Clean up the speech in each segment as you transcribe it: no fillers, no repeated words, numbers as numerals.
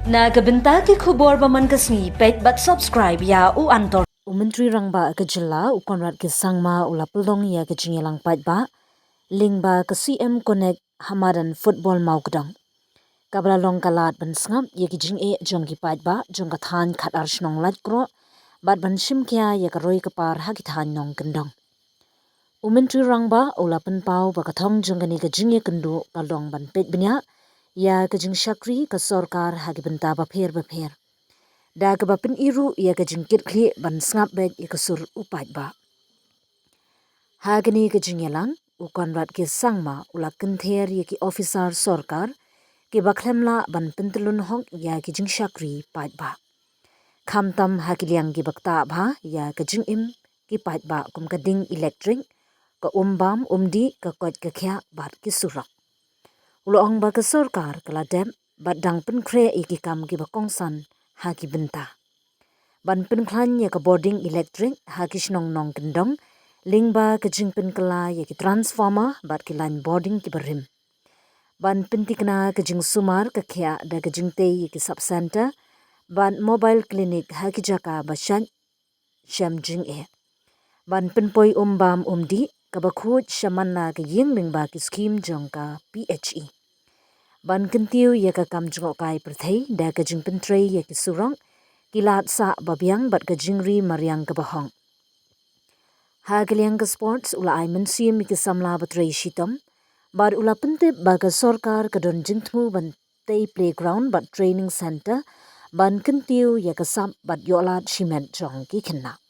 Nagabenta ki khubor baman kasni pet but subscribe ya u antor. Umentri rangba ke jela u konrad ke sangma ulapulong ya ke jingelang pat ba lingba ke CM Connect Hamadan Football Mawkdok. Kabla long kalat ban sngap ya ke jing e jong ki pat ba jong ka than khat ar shnong lat kro bat ban shim kya ya ka roi ka par ha ki than nong kendong. Umentri rangba ulapan pau ba ka thong jong kani ke jinge kendu kalong ban pet bnya ya ke Jingshakri ke sorkar hagi benta bapher. Da ke bapin iru ya ke jingkit kli ban sngap bet ya ke sur upat ba. Hagani ke jingelang u konrad ke sangma ula Kynther ya ke Ophisar sorkar ke baklemla ban pentelun hok ya ke Jingshakri pat ba. Khamtam hagi liang ke bakta ba ya ke jingim ke pat ba kum ka ding elektrik ke umbam umdi ke kot ke kya bat ke surak. Uloong ba ke sorkar kala dem bat dang pen kre iki kam ki bakongsan haki benta. Ban pen klan ya ke boarding elektrik haki shnong nong kendong lingba ke jing pen kala ya ki transformer bat ki line boarding ki berim. Ban pen tikna ke jing sumar ke kya da ke jing te ya ki sub center ban mobile clinic haki jaka bashan sham jing e. Ban pen poi umbam umdi ke bakhut shamanna ke ying lingba ki scheme jong ka PHE. Ban kentiu ya ka kam jengok kai perthei da ka jing pentrei ya ki surong kilat sa babiang bat ka jingri mariang ka bahong. Ha kaliang ka sports ula ai mensiam ki samla batrei shitam bar ula pentip ba ka sorkar ka don jingtmu ban tei playground bat training center ban kentiu ya ka sap bat yolat shimet jong ki khenna.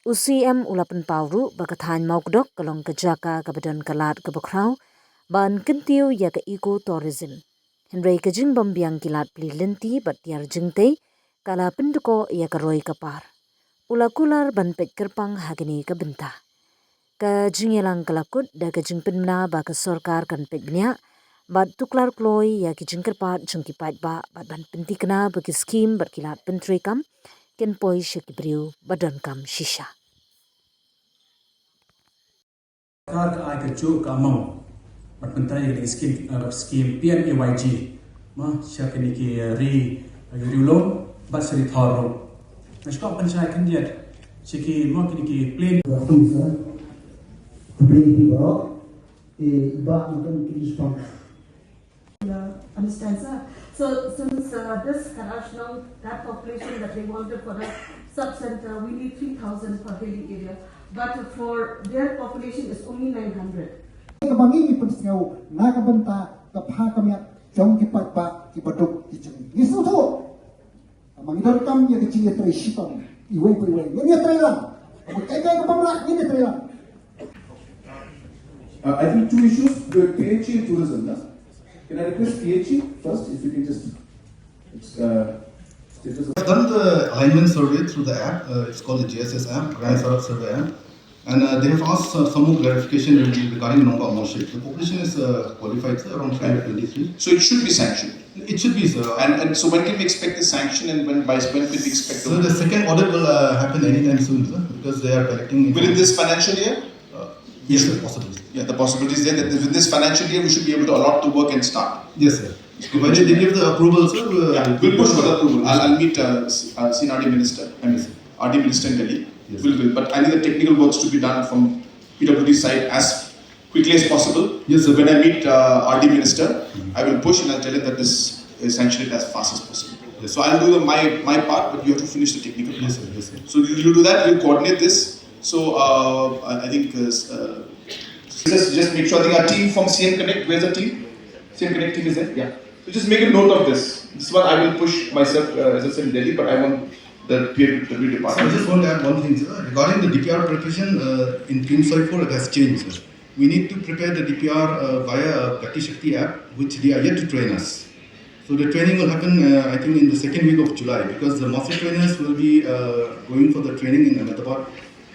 UCM ula pen pawru ba ka than Mawkdok kalong ka jaka ka badon kalat ka bakrau ban kentiu ya ka eco tourism. Henry ka jing bambiang kilat pli lenti bat yar jingtei kala penduko ya ka roi ka par. Ula Kular ban pet kerpang hagini ka benta. Ka jingelang kalakut da ka jing penmna ba ka sorkar kan pet bnya bat tuklar kloi ya ki jing kerpat jung ki pat ba bat ban pentikna ba ki skim bat kilat pentri kam ken poi shiki briu badon kam shisha. Kar ka ai ka chu ka mau bat mentrai ke skim PMAYG ma syakini ki ri lo bat seri thoro nashka panchayat kandiat siki ma kini ki plane Ophisar plane ba ba ikan kispang Understand, sir. So since this national that population that they wanted for a sub-center, we need 3,000 per hilly area. But for their population, it's only 900. Kabangi ni pensau nakabenta kapha kamya jong ki pat ba ki baduk ki jing. Isu tu. Mangidor kam ya ki jing tre shipam. Iwe iwe. Ni trelan. Kai kai kapamla ni trelan. I think two issues, the PHE and tourism. No? Can I request PHE first, if you can just I've done the alignment survey through the app. It's called the GSS app, Grand Sarak Survey app. And they have asked some more clarification regarding Nonga ownership. The population is qualified, sir, around 523. So it should be sanctioned. It should be, sir. And so when can we expect the sanction, and when can we expect So the second audit will happen anytime soon, sir, because they are collecting. Within this financial year? Yes, sir, possibly. Yeah, the possibility is there that within this financial year we should be able to allot the work and start. Yes, sir. When they give the approval, sir, we'll push for the approval. I'll meet CNRD Minister, RD Minister in Delhi. Yes. But I need the technical works to be done from PWD side as quickly as possible. Yes, sir. When I meet RD Minister, I will push and I'll tell him that this is sanctioned as fast as possible. Yes. So I'll do my part, but you have to finish the technical part. Yes, sir. Yes, sir. So you do that, we'll coordinate this. So I think just make sure. I think our team from CM Connect, where's the team? CM Connect team is there? Yeah. So just make a note of this. This one I will push myself as I said in Delhi, but I want the PWD department. I just want to add one thing, sir. Regarding the DPR preparation in Team Soy 4, it has changed, sir. We need to prepare the DPR via Gati Shakti app, which they are yet to train us. So the training will happen, I think, in the second week of July, because the master trainers will be going for the training in Ahmedabad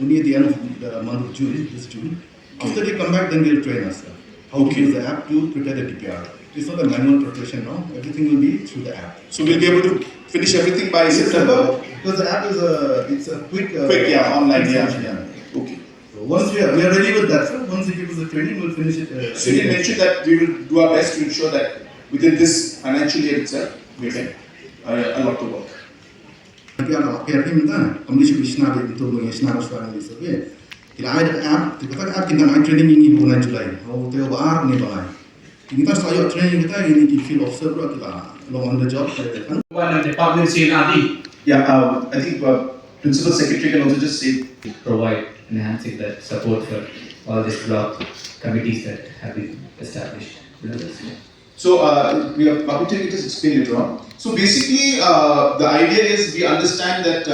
only at the end of the month of June, this June. After they come back, then they'll train us, sir, how to use the app to prepare the DPR. It's not a manual preparation now, everything will be through the app. So we'll be able to finish everything by September? Because the app is it's a quick online, Okay. So once we are ready with that, sir, once they give us the training, we'll finish it. So you mentioned that we will do our best to ensure that within this financial year itself, we can. a lot to work. Kaya minta komisi Krishna untuk mengisnar suara di sana. Tidak ada app, kita app kita main training ini bulan Julai. How teo bar ni balai. Kita selalu training kita ini di field officer kita long on the job. One department CNRD. Yeah, I think Principal Secretary can also just say. Provide enhancing that support for all these block committees that have been established. So we have Babita just explain later on. So basically, the idea is we understand that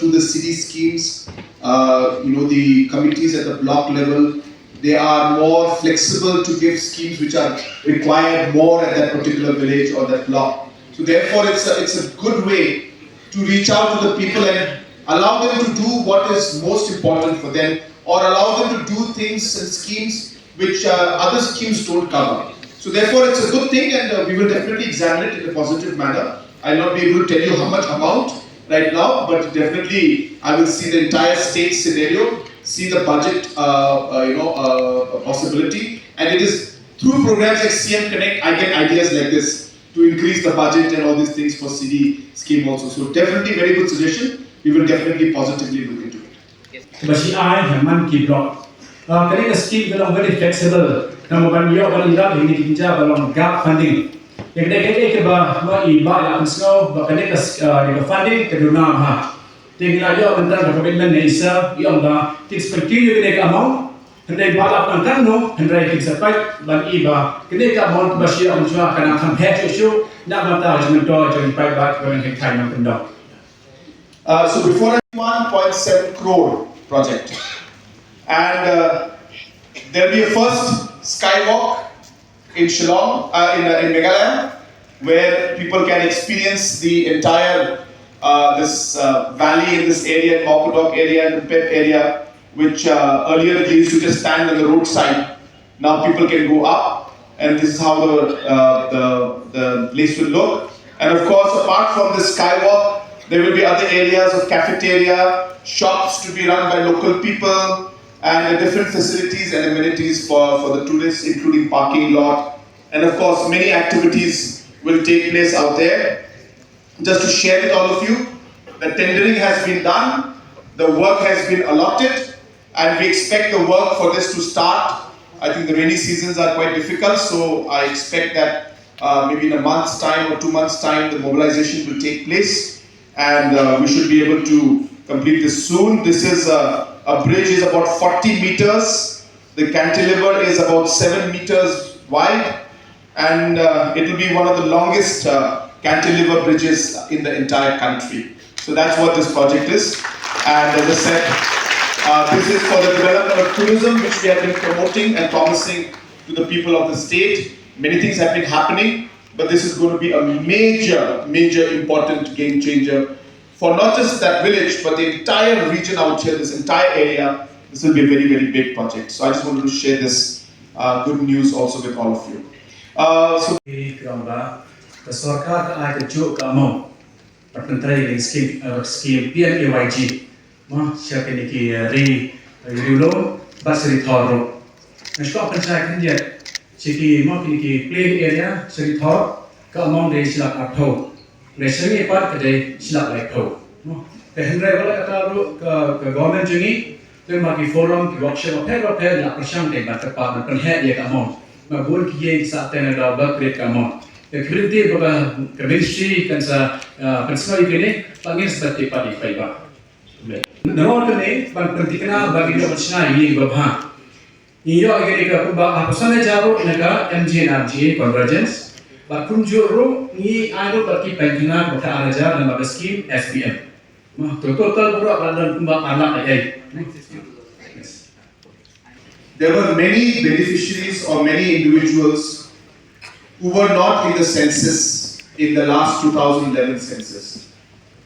through the city schemes, the committees at the block level, they are more flexible to give schemes which are required more at that particular village or that block. So therefore, it's a good way to reach out to the people and allow them to do what is most important for them, or allow them to do things and schemes which other schemes don't cover. So therefore, it's a good thing, and we will definitely examine it in a positive manner. I'll not be able to tell you how much amount right now, but definitely I will see the entire state scenario, see the budget, possibility, and it is through programs like CM Connect I get ideas like this to increase the budget and all these things for CD scheme also. So definitely very good suggestion. We will definitely positively look into it. Basi I have man keep block. Connect scheme belong very flexible. Number one, you are going to need to belong gap funding. If they get a buy snow, but connect the funding to do now. Taking a job and the commitment is young, takes continue to make amount, and they bought up on Kano, and they take a pipe, but Eva, connect amount Bashir on Shah can compare to show, not management dodge and pipe back when they time up and down. So before 1.7 crore project, and there will be a first skywalk in Shillong, in Meghalaya, where people can experience the entire this valley in this area, Mawkdok area and the Pynbha area, which earlier they used to just stand on the roadside. Now people can go up, and this is how the place will look. And of course, apart from the skywalk, there will be other areas of cafeteria, shops to be run by local people, and different facilities and amenities for the tourists, including parking lot. And of course, many activities will take place out there. Just to share with all of you, the tendering has been done, the work has been allotted, and we expect the work for this to start. I think the rainy seasons are quite difficult, so I expect that maybe in a month's time or 2 months' time, the mobilization will take place, and we should be able to complete this soon. This is a bridge is about 40 meters. The cantilever is about 7 meters wide, and it will be one of the longest cantilever bridges in the entire country. So that's what this project is. And as I said, this is for the development of tourism, which we have been promoting and promising to the people of the state. Many things have been happening, but this is going to be a major important game changer for not just that village, but the entire region out here, this entire area. This will be a very big project. So I just wanted to share this good news also with all of you. The Sarkar I could joke among Partnering scheme PNAYG, Shakaniki Rulo, Basari Toro. And stop and check in yet. Chiki Mokiniki play area, Sari Tor, Kamon de Slap at home. Racing part today, Slap like home. The Henry government Jingy, the Maki Forum, the workshop of Pedro, La Prashante, but the partner can head yet among. My good Yang Satan and our birthday come on. The community of a ministry can personal clinic, against the party fiber. No other but particular Bagino China, ye Babha. Iyo Agrica Apasana Jaro, Naga, MGNRGA convergence, but Kunjuro, Ni Ado Paki Paidnah, Bota Araja, and Mother Scheme, SPM. Total Pumba Ala. There were many beneficiaries or many individuals who were not in the census in the last 2011 census.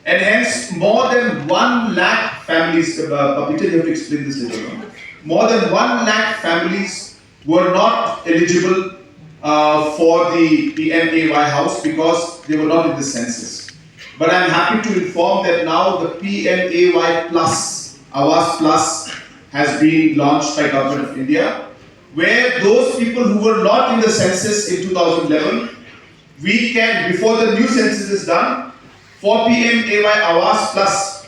And hence, more than 1 lakh families, Papita, you have to explain this later on. More than 1 lakh families were not eligible for the PMAY house because they were not in the census. But I am happy to inform that now the PMAY Plus, Awas Plus, has been launched by Government of India, where those people who were not in the census in 2011 we can, before the new census is done, for PMAY Awas Plus,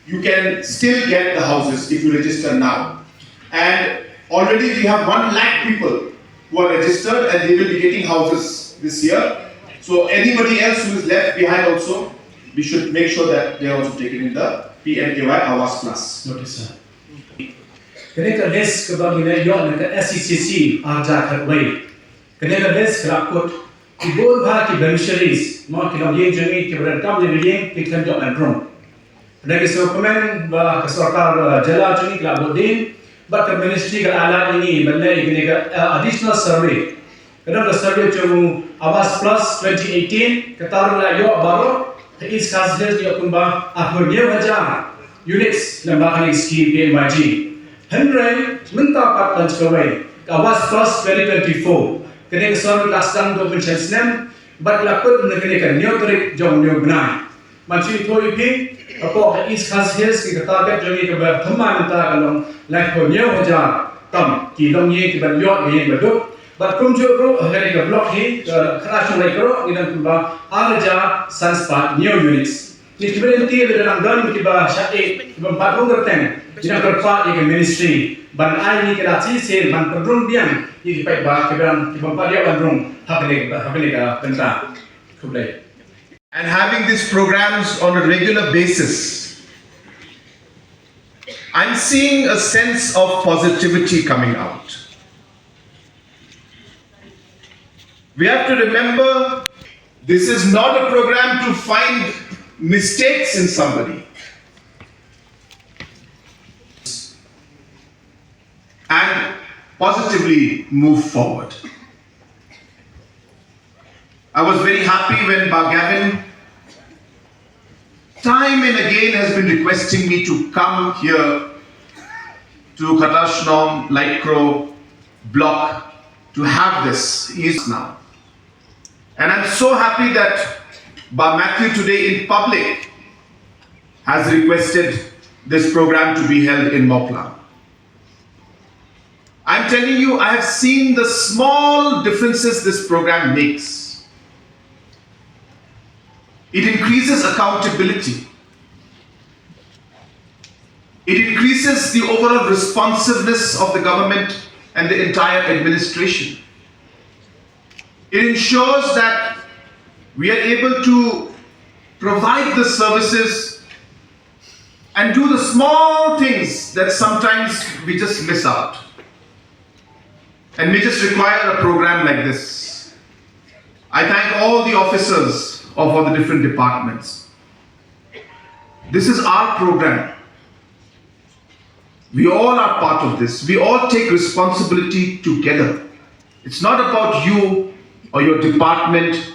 you can still get the houses if you register now. And already we have 1 lakh people who are registered and they will be getting houses this year. So anybody else who is left behind also, we should make sure that they are also taken in the PMAY Awas Plus. Notice, sir. Kenapa list kebangunan yon dekat SCCC arja terbaik. Kenapa list kelakut ibul bah ki beneficiaries mau kita yang jami kita berendam yang kita jom androm. Ada kisah komen bah kesorkar jala jami kelak bodin, but the ministry ke alat ini benda ini ke additional survey. Kenapa survey cuma Awas Plus 2018 ketaruh lah yo baru is kasus dia pun bah apa dia macam units lembaga scheme PMYG. Henry minta pat kawai Awas Plus 2024 kena kesuatu lasang untuk mencensnem bat lakut menekan neutrik jom neu benai macam itu ipi apa is khas ki target jangi ke berteman antara kalau like neu hajar tam ki long ye ki ban yot ye baduk bat kumju ro hari ke block ni kerasung lai ro ni dan kuba arja sanspat new units ni sebenarnya dalam dan tiba syai empat gerteng tidak berpak di ministry ban ai ni kena sisir ban pedrung biang di Pynbha keberan tempat dia bandrung hakne ka tentang kublai. And having these programs on a regular basis, I'm seeing a sense of positivity coming out. We have to remember, this is not a program to find mistakes in somebody and positively move forward. I was very happy when Gavin time and again has been requesting me to come here to Khatashnom, Light Crow block to have this now. And I'm so happy that Matthew today in public has requested this program to be held in Mawkdok. I'm telling you, I have seen the small differences this program makes. It increases accountability. It increases the overall responsiveness of the government and the entire administration. It ensures that we are able to provide the services and do the small things that sometimes we just miss out. And we just require a program like this. I thank all the officers of all the different departments. This is our program. We all are part of this. We all take responsibility together. It's not about you or your department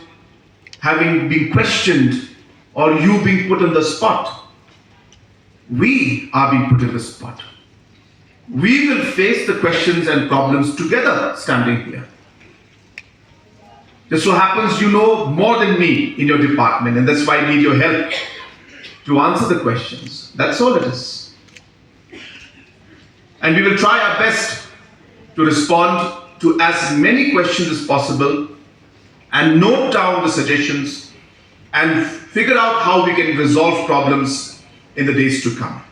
having been questioned or you being put on the spot. We are being put on the spot. We will face the questions and problems together standing here. Just so happens you know more than me in your department, and that's why I need your help to answer the questions. That's all it is. And we will try our best to respond to as many questions as possible and note down the suggestions and figure out how we can resolve problems in the days to come.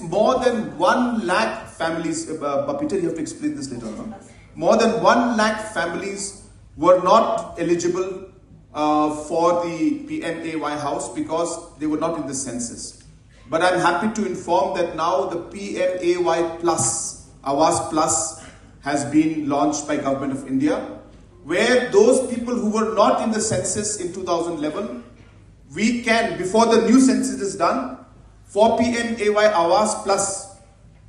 More than 1 lakh families, Peter, you have to explain this later on. More than 1 lakh families were not eligible for the PMAY house because they were not in the census. But I'm happy to inform that now the PMAY Plus, Awas Plus, has been launched by Government of India, where those people who were not in the census in 2011, we can, before the new census is done, for PMAY Awas Plus,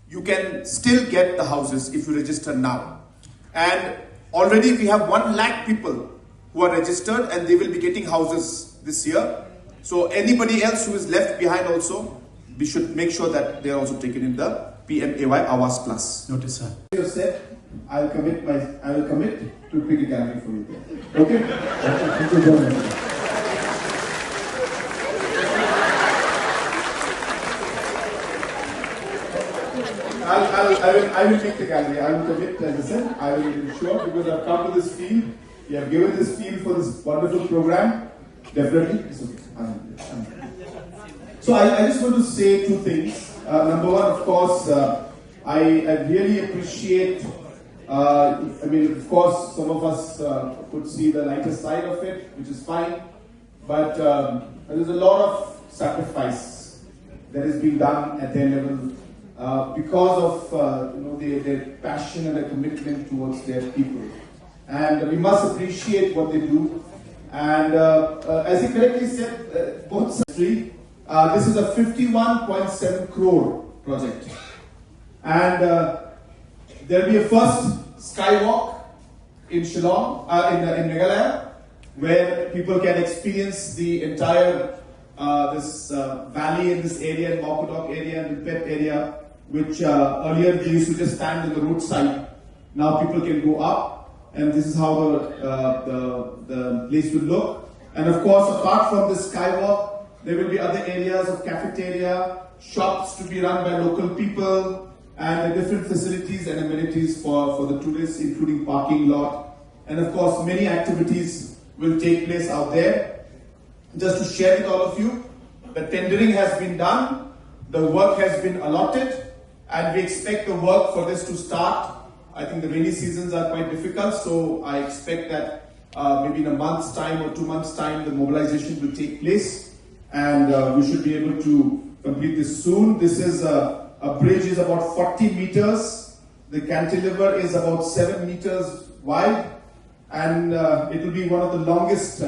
you can still get the houses if you register now. And already we have 1 lakh people who are registered and they will be getting houses this year. So anybody else who is left behind also, we should make sure that they are also taken in the PMAY Awas Plus. Notice, sir. You said, I will commit to bring a gallery for you there. Okay? Thank you very much. I'll I will make the gallery. I will commit, as I said, I will ensure, because I've come to this field, we have given this field for this wonderful program. Definitely, it's okay. So I just want to say two things. Number one, of course, I really appreciate, of course, some of us could see the lighter side of it, which is fine, but there's a lot of sacrifice that is being done at their level because of their passion and their commitment towards their people. And we must appreciate what they do. And as he correctly said, both sides, this is a 51.7 crore project. And there will be a first skywalk in Shillong, in Meghalaya, where people can experience the entire this valley in this area, in Mawkdok area and Pynbha area, which earlier they used to just stand on the roadside. Now people can go up, and this is how the place will look. And of course, apart from the skywalk, there will be other areas of cafeteria, shops to be run by local people, and different facilities and amenities for the tourists, including parking lot. And of course, many activities will take place out there. Just to share with all of you, the tendering has been done, the work has been allotted, and we expect the work for this to start. I think the rainy seasons are quite difficult, so I expect that maybe in a month's time or 2 months' time, the mobilization will take place, and we should be able to complete this soon. This is a bridge is about 40 meters. The cantilever is about 7 meters wide, and it will be one of the longest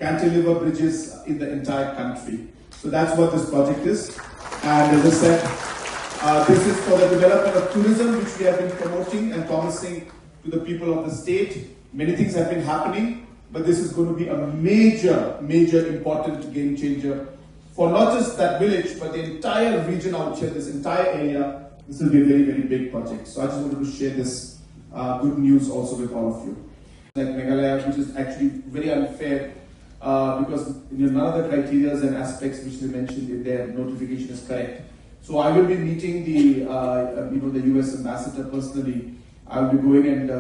cantilever bridges in the entire country. So that's what this project is. And as I said, this is for the development of tourism, which we have been promoting and promising to the people of the state. Many things have been happening, but this is going to be a major, important game changer for not just that village, but the entire region out here, this entire area. This will be a very big project. So I just wanted to share this good news also with all of you. Like Meghalaya, which is actually very unfair because none of the criteria and aspects which they mentioned in their notification is correct. So I will be meeting the US ambassador personally. I will be going and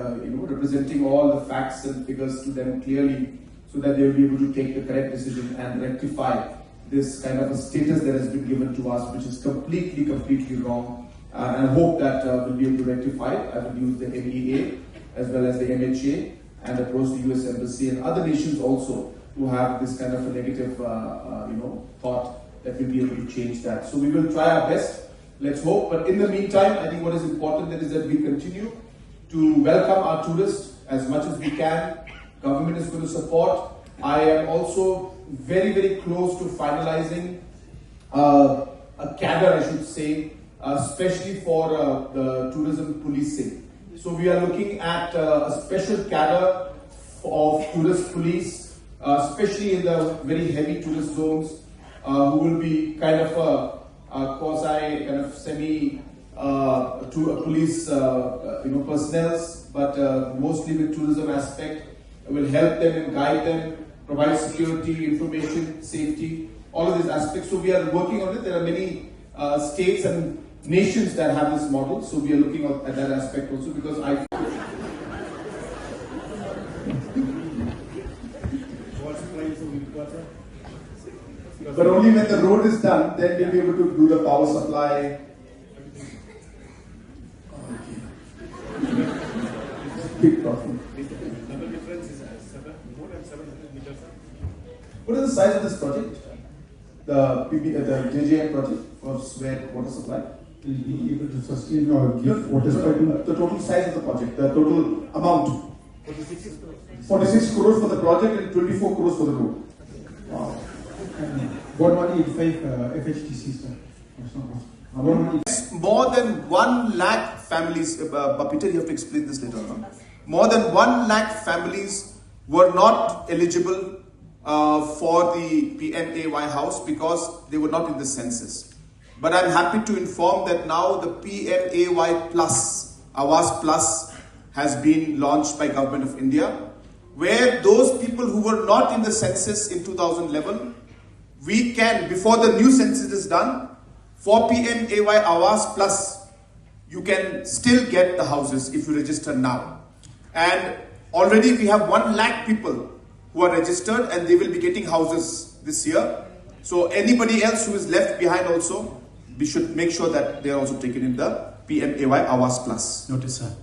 representing all the facts and figures to them clearly, so that they will be able to take the correct decision and rectify this kind of a status that has been given to us, which is completely wrong. And I hope that we'll be able to rectify it. I will use the MEA as well as the MHA and approach the US Embassy and other nations also who have this kind of a negative thought, that we'll be able to change that. So we will try our best. Let's hope. But in the meantime, I think what is important is that we continue to welcome our tourists as much as we can. Government is going to support. I am also very close to finalizing a cadre, I should say, especially for the tourism policing. So we are looking at a special cadre of tourist police, especially in the very heavy tourist zones, who will be kind of a quasi, kind of semi police personnel, but mostly with tourism aspect. Will help them and guide them, provide security, information, safety, all of these aspects. So we are working on it. There are many states and nations that have this model. So we are looking at that aspect also, because I. But only when the road is done, then we'll be able to do the power supply. Big problem. What is the size of this project? The JJM project for Swed water supply? Will be able to sustain or give water supply to the total size of the project, the total amount. 46 crores for the project and 24 crores for the road. Wow. 185 FHTC, sir. More than 1 lakh families, Peter, you have to explain this later on. More than 1 lakh families were not eligible for the PMAY house because they were not in the census. But I'm happy to inform that now the PMAY Plus, Awas Plus, has been launched by Government of India, where those people who were not in the census in 2011, we can, before the new census is done, for PMAY Awas Plus, you can still get the houses if you register now. And already we have 1 lakh people who are registered and they will be getting houses this year. So anybody else who is left behind also, we should make sure that they are also taken in the PMAY Awas Plus. Notice, sir.